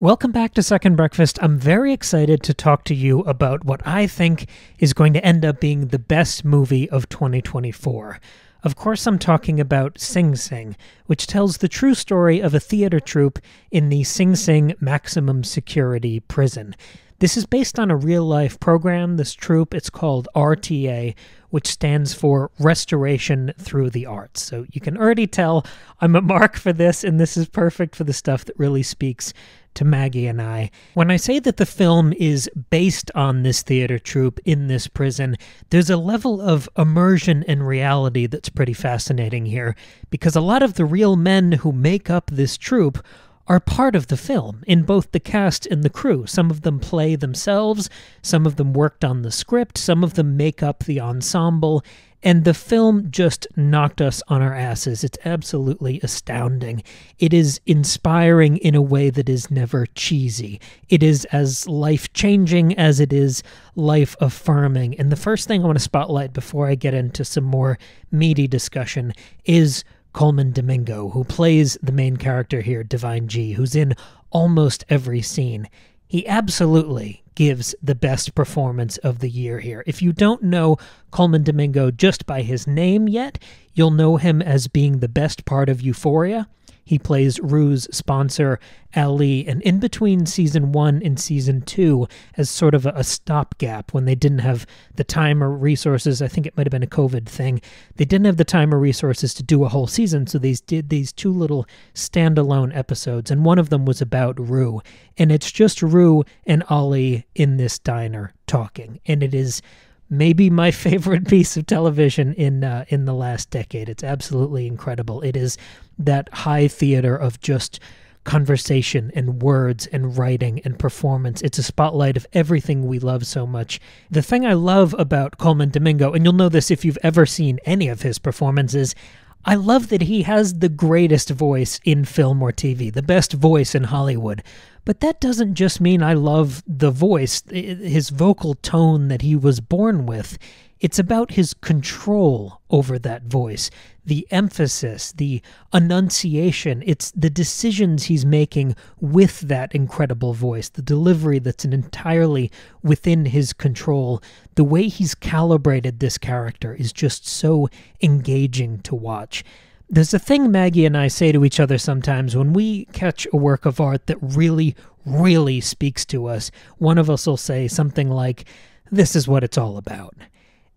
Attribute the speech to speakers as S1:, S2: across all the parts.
S1: Welcome back to Second Breakfast. I'm very excited to talk to you about what I think is going to end up being the best movie of 2024. Of course, I'm talking about Sing Sing, which tells the true story of a theater troupe in the Sing Sing maximum security prison. This is based on a real-life program, this troupe. It's called RTA, which stands for Restoration Through the Arts. So you can already tell I'm a mark for this, and this is perfect for the stuff that really speaks to Maggie and I. When I say that the film is based on this theater troupe in this prison, there's a level of immersion and reality that's pretty fascinating here, because a lot of the real men who make up this troupe are part of the film, in both the cast and the crew. Some of them play themselves, some of them worked on the script, some of them make up the ensemble, and the film just knocked us on our asses. It's absolutely astounding. It is inspiring in a way that is never cheesy. It is as life-changing as it is life-affirming. And the first thing I want to spotlight before I get into some more meaty discussion is Colman Domingo, who plays the main character here, Divine G, who's in almost every scene. He absolutely gives the best performance of the year here. If you don't know Colman Domingo just by his name yet, you'll know him as being the best part of Euphoria. He plays Rue's sponsor, Ali, and in between Season 1 and Season 2, as sort of a stopgap when they didn't have the time or resources, I think it might have been a COVID thing, they didn't have the time or resources to do a whole season, so they did these two little standalone episodes, and one of them was about Rue, and it's just Rue and Ali in this diner talking, and it is maybe my favorite piece of television in the last decade. It's absolutely incredible. It is that high theater of just conversation and words and writing and performance. It's a spotlight of everything we love so much. The thing I love about Colman Domingo, and you'll know this if you've ever seen any of his performances, I love that he has the greatest voice in film or TV, the best voice in Hollywood. But that doesn't just mean I love the voice, his vocal tone that he was born with. It's about his control over that voice, the emphasis, the enunciation. It's the decisions he's making with that incredible voice, the delivery that's entirely within his control. The way he's calibrated this character is just so engaging to watch. There's a thing Maggie and I say to each other sometimes when we catch a work of art that really, really speaks to us. One of us will say something like, "This is what it's all about."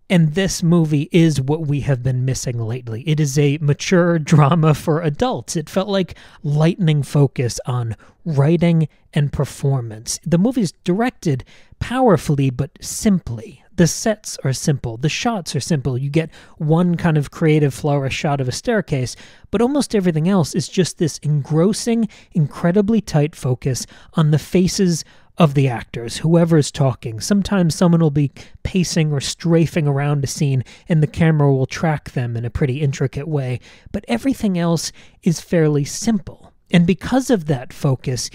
S1: And this movie is what we have been missing lately. It is a mature drama for adults. It felt like lightning focus on writing and performance. The movie's directed powerfully but simply. The sets are simple. The shots are simple. You get one kind of creative flourish shot of a staircase, but almost everything else is just this engrossing, incredibly tight focus on the faces of the actors, whoever's talking. Sometimes someone will be pacing or strafing around a scene and the camera will track them in a pretty intricate way, but everything else is fairly simple. And because of that focus,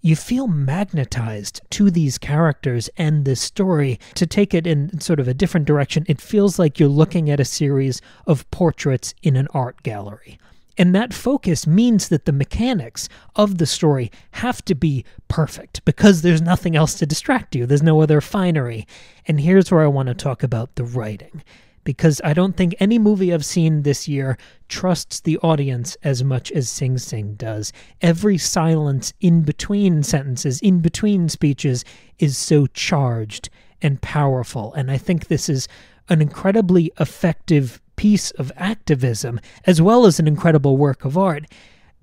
S1: you feel magnetized to these characters and this story. To take it in sort of a different direction, it feels like you're looking at a series of portraits in an art gallery. And that focus means that the mechanics of the story have to be perfect because there's nothing else to distract you. There's no other finery. And here's where I want to talk about the writing, because I don't think any movie I've seen this year trusts the audience as much as Sing Sing does. Every silence in between sentences, in between speeches, is so charged and powerful. And I think this is an incredibly effective piece of activism, as well as an incredible work of art.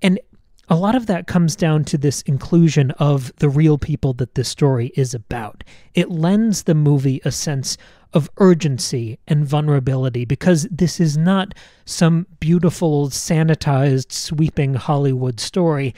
S1: And a lot of that comes down to this inclusion of the real people that this story is about. It lends the movie a sense of urgency and vulnerability, because this is not some beautiful, sanitized, sweeping Hollywood story.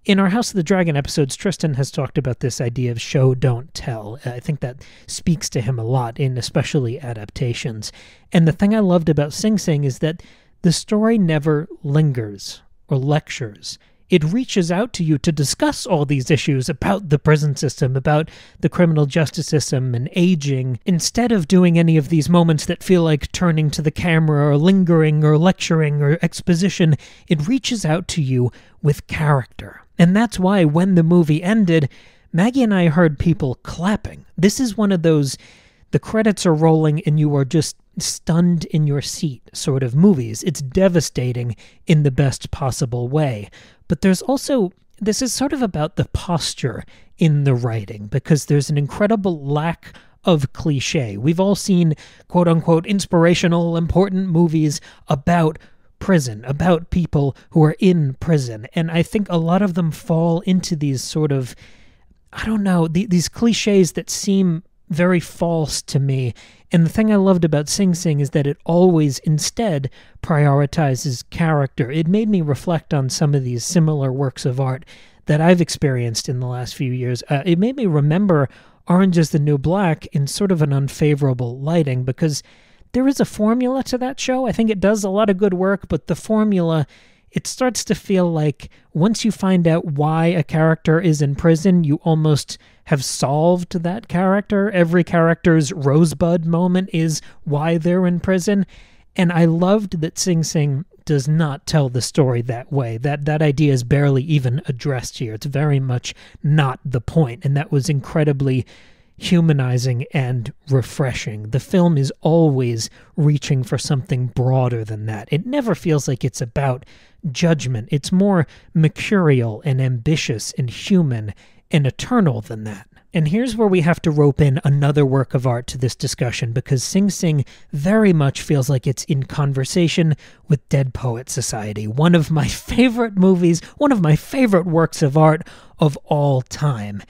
S1: In our House of the Dragon episodes, Tristan has talked about this idea of show, don't tell. I think that speaks to him a lot in especially adaptations. And the thing I loved about Sing Sing is that the story never lingers or lectures. It reaches out to you to discuss all these issues about the prison system, about the criminal justice system and aging, instead of doing any of these moments that feel like turning to the camera or lingering or lecturing or exposition. It reaches out to you with character. And that's why when the movie ended, Maggie and I heard people clapping. This is one of those, the credits are rolling and you are just stunned in your seat sort of movies. It's devastating in the best possible way. But there's also, this is sort of about the posture in the writing, because there's an incredible lack of cliche. We've all seen quote-unquote inspirational, important movies about prison, about people who are in prison. And I think a lot of them fall into these sort of, I don't know, these cliches that seem very false to me. And the thing I loved about Sing Sing is that it always instead prioritizes character. It made me reflect on some of these similar works of art that I've experienced in the last few years. It made me remember Orange is the New Black in sort of an unfavorable lighting, because there is a formula to that show. I think it does a lot of good work, but the formula, it starts to feel like once you find out why a character is in prison, you almost have solved that character. Every character's rosebud moment is why they're in prison. And I loved that Sing Sing does not tell the story that way. That idea is barely even addressed here. It's very much not the point, and that was incredibly humanizing and refreshing. The film is always reaching for something broader than that. It never feels like it's about judgment. It's more mercurial and ambitious and human and eternal than that. And here's where we have to rope in another work of art to this discussion, because Sing Sing very much feels like it's in conversation with Dead Poets Society, one of my favorite movies, one of my favorite works of art of all time.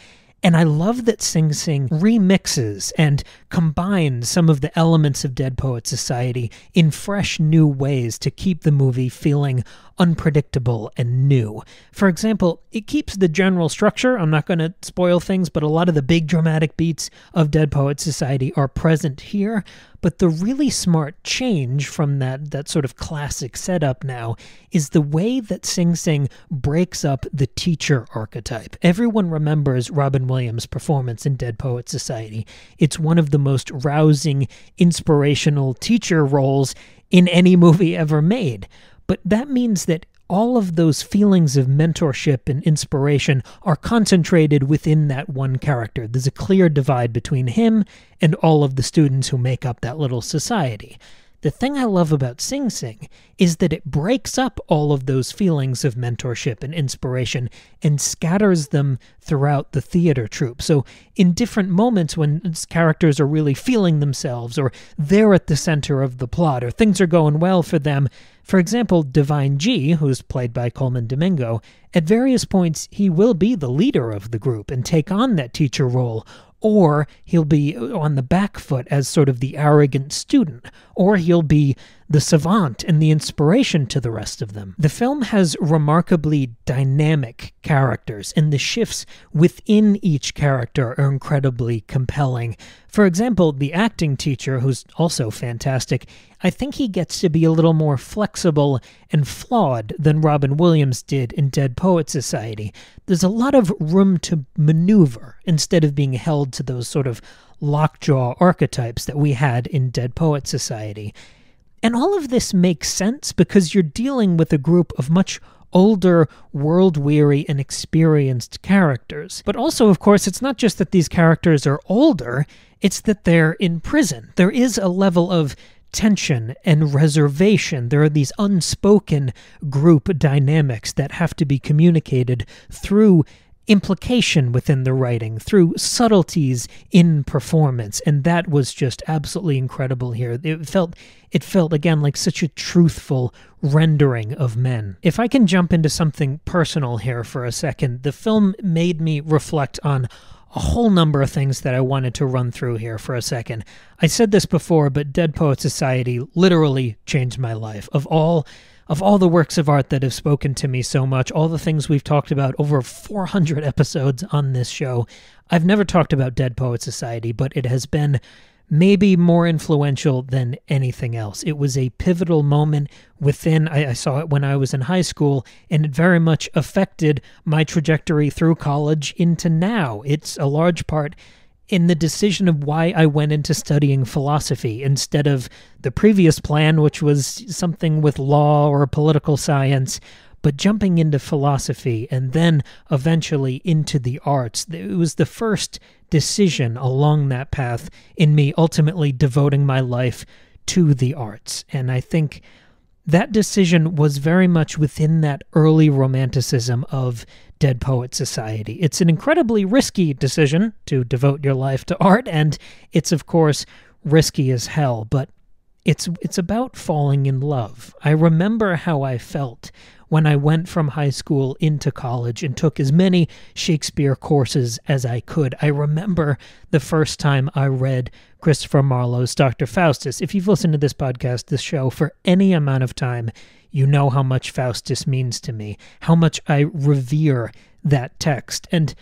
S1: And I love that Sing Sing remixes and combines some of the elements of Dead Poets Society in fresh new ways to keep the movie feeling unpredictable and new. For example, it keeps the general structure. I'm not going to spoil things, but a lot of the big dramatic beats of Dead Poets Society are present here. But the really smart change from that sort of classic setup now is the way that Sing Sing breaks up the teacher archetype. Everyone remembers Robin Williams' performance in Dead Poets Society. It's one of the most rousing, inspirational teacher roles in any movie ever made. But that means that all of those feelings of mentorship and inspiration are concentrated within that one character. There's a clear divide between him and all of the students who make up that little society. The thing I love about Sing Sing is that it breaks up all of those feelings of mentorship and inspiration and scatters them throughout the theater troupe. So in different moments when characters are really feeling themselves, or they're at the center of the plot, or things are going well for them, for example, Divine G, who's played by Coleman Domingo, at various points he will be the leader of the group and take on that teacher role, or he'll be on the back foot as sort of the arrogant student, or he'll be the savant and the inspiration to the rest of them. The film has remarkably dynamic characters, and the shifts within each character are incredibly compelling. For example, the acting teacher, who's also fantastic, I think he gets to be a little more flexible and flawed than Robin Williams did in Dead Poets Society. There's a lot of room to maneuver instead of being held to those sort of lockjaw archetypes that we had in Dead Poets Society. And all of this makes sense because you're dealing with a group of much older, world-weary, and experienced characters. But also, of course, it's not just that these characters are older, it's that they're in prison. There is a level of tension and reservation. There are these unspoken group dynamics that have to be communicated through implication within the writing, through subtleties in performance, and that was just absolutely incredible here. It felt again like such a truthful rendering of men. If I can jump into something personal here for a second, the film made me reflect on a whole number of things that I wanted to run through here for a second. I said this before, but Dead Poets Society literally changed my life. Of all the works of art that have spoken to me so much, all the things we've talked about, over 400 episodes on this show, I've never talked about Dead Poets Society, but it has been maybe more influential than anything else. It was a pivotal moment within, I saw it when I was in high school, and it very much affected my trajectory through college into now. It's a large part in the decision of why I went into studying philosophy instead of the previous plan, which was something with law or political science. but jumping into philosophy and then eventually into the arts, it was the first decision along that path in me ultimately devoting my life to the arts. And I think that decision was very much within that early romanticism of Dead Poets Society. It's an incredibly risky decision to devote your life to art, and it's, of course, risky as hell, but it's about falling in love. I remember how I felt when I went from high school into college and took as many Shakespeare courses as I could. I remember the first time I read Christopher Marlowe's Dr. Faustus. If you've listened to this podcast, this show, for any amount of time, you know how much Faustus means to me, how much I revere that text. And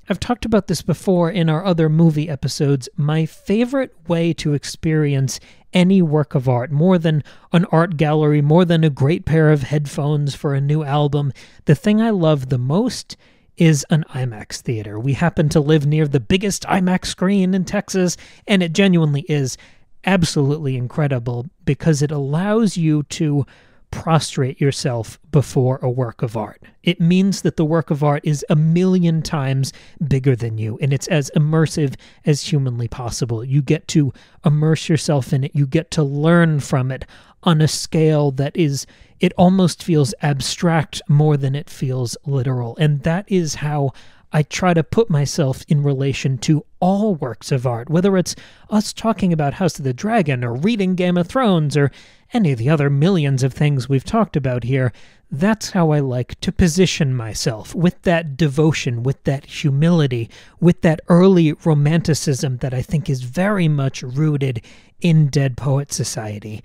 S1: I've talked about this before in our other movie episodes. My favorite way to experience any work of art, more than an art gallery, more than a great pair of headphones for a new album, the thing I love the most is an IMAX theater. We happen to live near the biggest IMAX screen in Texas, and it genuinely is absolutely incredible because it allows you to prostrate yourself before a work of art. It means that the work of art is 1,000,000 times bigger than you, and it's as immersive as humanly possible. You get to immerse yourself in it. You get to learn from it on a scale that is, it almost feels abstract more than it feels literal. And that is how I try to put myself in relation to all works of art, whether it's us talking about House of the Dragon or reading Game of Thrones or any of the other millions of things we've talked about here. That's how I like to position myself, with that devotion, with that humility, with that early romanticism that I think is very much rooted in Dead Poets Society.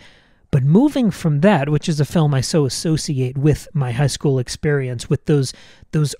S1: But moving from that, which is a film I so associate with my high school experience, with those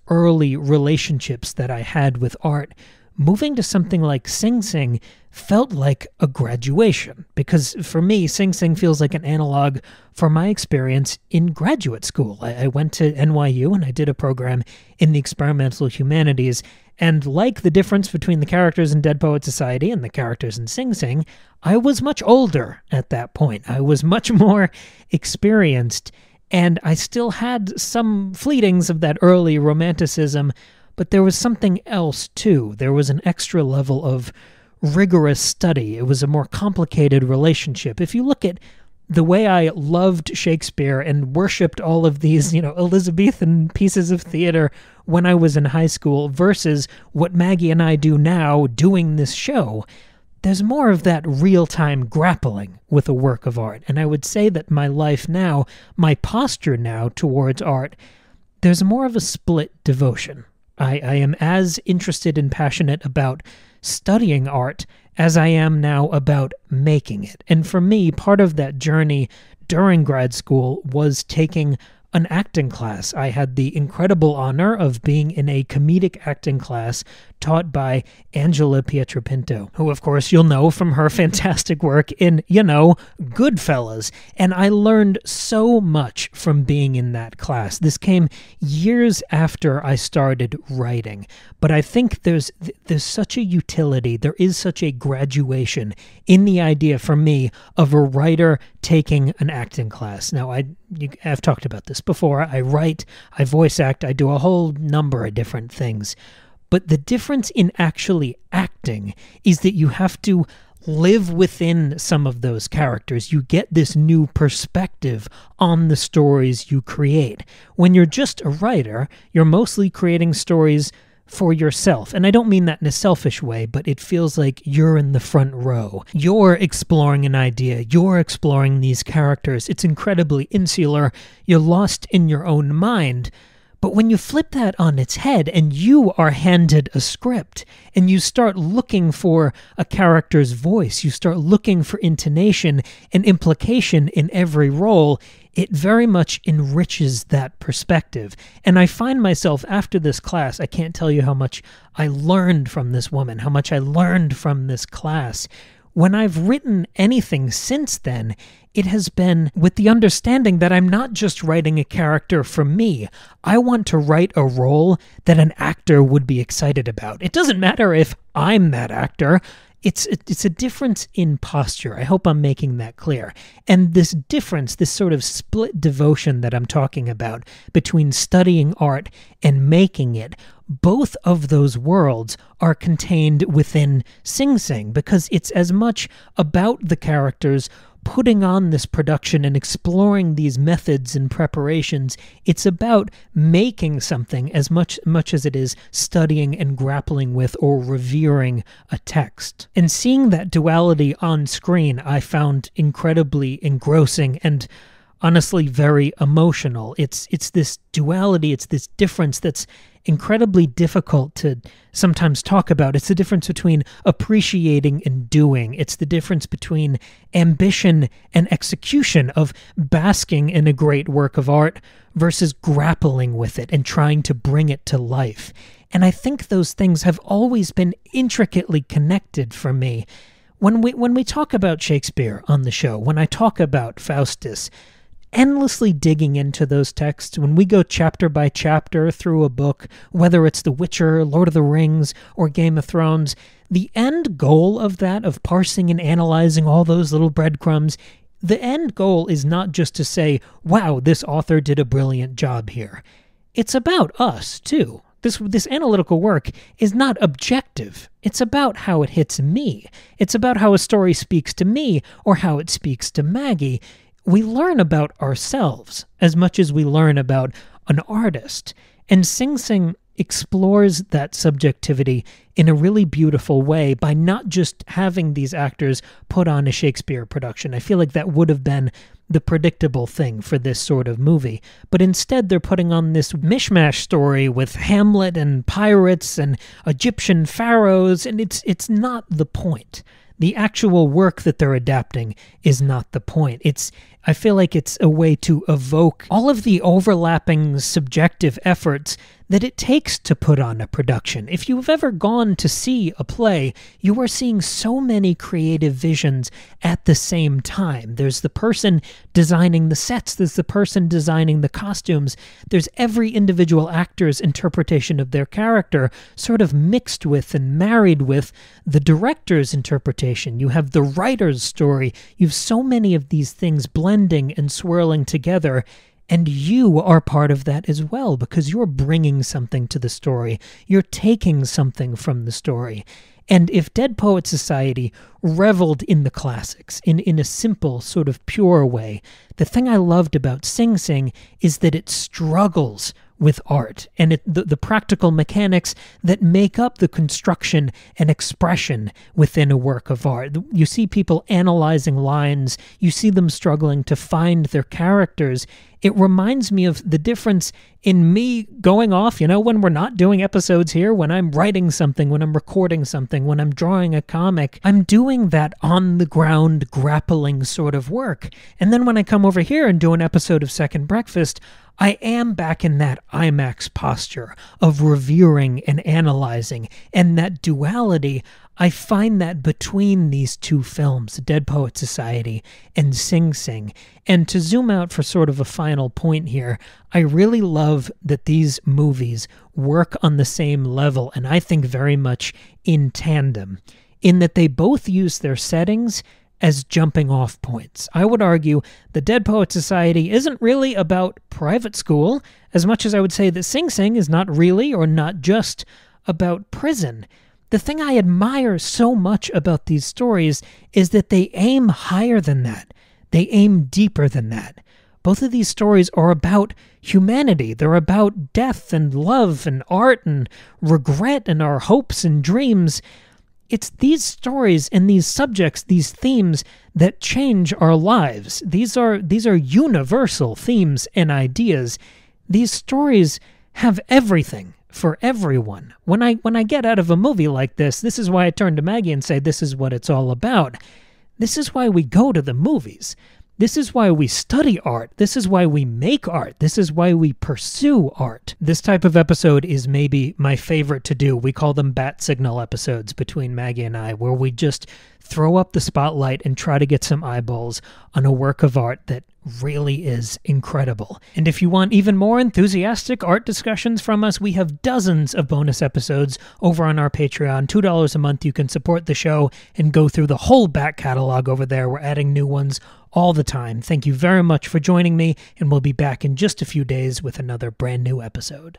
S1: early relationships that I had with art, moving to something like Sing Sing felt like a graduation. Because for me, Sing Sing feels like an analog for my experience in graduate school. I went to NYU and I did a program in the experimental humanities. And like the difference between the characters in Dead Poets Society and the characters in Sing Sing, I was much older at that point. I was much more experienced, and I still had some fleetings of that early romanticism, but there was something else too. There was an extra level of rigorous study. It was a more complicated relationship. If you look at the way I loved Shakespeare and worshipped all of these, Elizabethan pieces of theater when I was in high school versus what Maggie and I do now doing this show, there's more of that real-time grappling with a work of art. And I would say that my life now, my posture now towards art, there's more of a split devotion. I am as interested and passionate about studying art as I am now about making it. And for me, part of that journey during grad school was taking an acting class. I had the incredible honor of being in a comedic acting class taught by Angela Pietrapinto, who, of course, you'll know from her fantastic work in, Goodfellas. And I learned so much from being in that class. This came years after I started writing. But I think there's such a utility, there is such a graduation in the idea for me of a writer taking an acting class. Now, I've talked about this before. I write, I voice act, I do a whole number of different things. But the difference in actually acting is that you have to live within some of those characters. You get this new perspective on the stories you create. When you're just a writer, you're mostly creating stories for yourself. And I don't mean that in a selfish way, but it feels like you're in the front row. You're exploring an idea. You're exploring these characters. It's incredibly insular. You're lost in your own mind. But when you flip that on its head and you are handed a script and you start looking for a character's voice, you start looking for intonation and implication in every role, it very much enriches that perspective. And I find myself after this class, I can't tell you how much I learned from this woman, how much I learned from this class. When I've written anything since then, it has been with the understanding that I'm not just writing a character for me. I want to write a role that an actor would be excited about. It doesn't matter if I'm that actor. It's a difference in posture. I hope I'm making that clear. And this difference, this sort of split devotion that I'm talking about between studying art and making it, both of those worlds are contained within Sing Sing, because it's as much about the characters putting on this production and exploring these methods and preparations. It's about making something as much as it is studying and grappling with or revering a text. And seeing that duality on screen, I found incredibly engrossing and honestly very emotional. It's this duality, it's this difference that's incredibly difficult to sometimes talk about. It's the difference between appreciating and doing. It's the difference between ambition and execution, of basking in a great work of art versus grappling with it and trying to bring it to life. And I think those things have always been intricately connected for me. When we talk about Shakespeare on the show, when I talk about Faustus, endlessly digging into those texts, when we go chapter by chapter through a book, whether it's The Witcher, Lord of the Rings, or Game of Thrones, the end goal of that, of parsing and analyzing all those little breadcrumbs, the end goal is not just to say, wow, this author did a brilliant job here. It's about us, too. This analytical work is not objective. It's about how it hits me. It's about how a story speaks to me or how it speaks to Maggie. We learn about ourselves as much as we learn about an artist. And Sing Sing explores that subjectivity in a really beautiful way by not just having these actors put on a Shakespeare production. I feel like that would have been the predictable thing for this sort of movie. But instead, they're putting on this mishmash story with Hamlet and pirates and Egyptian pharaohs, and it's not the point. The actual work that they're adapting is not the point. I feel like it's a way to evoke all of the overlapping subjective efforts that it takes to put on a production. If you've ever gone to see a play, you are seeing so many creative visions at the same time. There's the person designing the sets, there's the person designing the costumes, there's every individual actor's interpretation of their character sort of mixed with and married with the director's interpretation. You have the writer's story. You have so many of these things blending and swirling together. And you are part of that as well, because you're bringing something to the story. You're taking something from the story. And if Dead Poets Society reveled in the classics in a simple, sort of pure way, the thing I loved about Sing Sing is that it struggles with art and the practical mechanics that make up the construction and expression within a work of art. You see people analyzing lines, you see them struggling to find their characters. It reminds me of the difference in me going off, when we're not doing episodes here, when I'm writing something, when I'm recording something, when I'm drawing a comic, I'm doing that on-the-ground grappling sort of work. And then when I come over here and do an episode of Second Breakfast, I am back in that IMAX posture of revering and analyzing, and that duality, I find that between these two films, Dead Poets Society and Sing Sing. And to zoom out for sort of a final point here, I really love that these movies work on the same level, and I think very much in tandem, in that they both use their settings as jumping off points. I would argue the Dead Poets Society isn't really about private school, as much as I would say that Sing Sing is not really or not just about prison. The thing I admire so much about these stories is that they aim higher than that. They aim deeper than that. Both of these stories are about humanity. They're about death and love and art and regret and our hopes and dreams. It's these stories and these subjects, these themes that change our lives. These are universal themes and ideas. These stories have everything for everyone. When I get out of a movie like this is why I turn to Maggie and say, this is what it's all about. This is why we go to the movies. This is why we study art. This is why we make art. This is why we pursue art. This type of episode is maybe my favorite to do. We call them bat signal episodes between Maggie and I, where we just throw up the spotlight and try to get some eyeballs on a work of art that really is incredible. And if you want even more enthusiastic art discussions from us, we have dozens of bonus episodes over on our Patreon. $2 a month, you can support the show and go through the whole back catalog over there. We're adding new ones all the time. Thank you very much for joining me, and we'll be back in just a few days with another brand new episode.